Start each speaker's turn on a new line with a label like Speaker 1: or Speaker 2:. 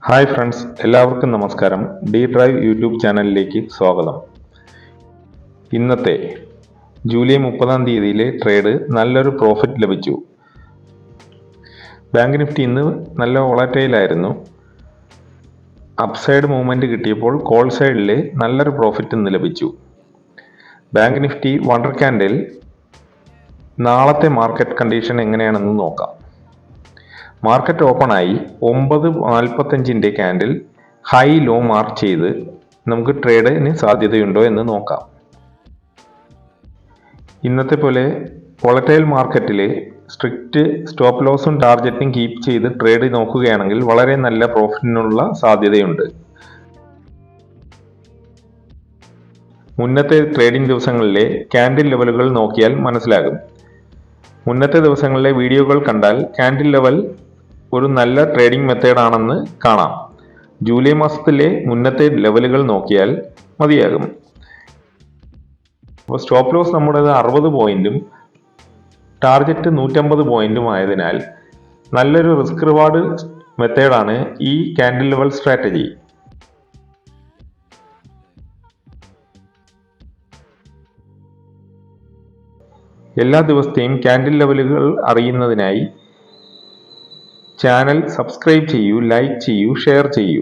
Speaker 1: Hi friends, എല്ലാവർക്കും നമസ്കാരം. D drive YouTube ചാനലിലേക്ക് സ്വാഗതം. ഇന്നത്തെ ജൂലൈ 30 ട്രേഡ് നല്ലൊരു പ്രോഫിറ്റ് ലഭിച്ചു. ബാങ്ക് നിഫ്റ്റി ഇന്ന് നല്ല വോളറ്റൈലായിരുന്നു. അപ്സൈഡ് മൂവ്മെൻറ്റ് കിട്ടിയപ്പോൾ കോൾ സൈഡിൽ നല്ലൊരു പ്രോഫിറ്റ് ഇന്ന് ലഭിച്ചു. ബാങ്ക് നിഫ്റ്റി വണ്ടർ ക്യാൻഡിൽ നാളത്തെ മാർക്കറ്റ് കണ്ടീഷൻ എങ്ങനെയാണെന്ന് നോക്കാം. മാർക്കറ്റ് ഓപ്പണായി 9:45 ക്യാൻഡിൽ ഹൈ ലോ മാർക്ക് ചെയ്ത് നമുക്ക് ട്രേഡിന് സാധ്യതയുണ്ടോ എന്ന് നോക്കാം. ഇന്നത്തെ പോലെ വോളറ്റൈൽ മാർക്കറ്റിൽ സ്ട്രിക്റ്റ് സ്റ്റോപ്പ് ലോസും ടാർഗറ്റും കീപ്പ് ചെയ്ത് ട്രേഡ് നോക്കുകയാണെങ്കിൽ വളരെ നല്ല പ്രോഫിറ്റിനുള്ള സാധ്യതയുണ്ട്. മുന്നത്തെ ട്രേഡിംഗ് ദിവസങ്ങളിലെ ക്യാൻഡിൽ ലെവലുകൾ നോക്കിയാൽ മനസ്സിലാകും. മുന്നത്തെ ദിവസങ്ങളിലെ വീഡിയോകൾ കണ്ടാൽ ക്യാൻഡിൽ ലെവൽ ഒരു നല്ല ട്രേഡിംഗ് മെത്തേഡാണെന്ന് കാണാം. ജൂലൈ മാസത്തിലെ മുന്നത്തെ ലെവലുകൾ നോക്കിയാൽ മതിയാകും. അപ്പോൾ സ്റ്റോപ്പ് ലോസ് നമ്മുടേത് 60 പോയിന്റും ടാർഗറ്റ് 150 പോയിന്റും ആയതിനാൽ നല്ലൊരു റിസ്ക് റിവാർഡ് മെത്തേഡാണ് ഈ ക്യാൻഡിൽ ലെവൽ സ്ട്രാറ്റജി. എല്ലാ ദിവസത്തെയും ക്യാൻഡിൽ ലെവലുകൾ അറിയുന്നതിനായി ചാനൽ സബ്സ്ക്രൈബ് ചെയ്യൂ, ലൈക്ക് ചെയ്യൂ, ഷെയർ ചെയ്യൂ.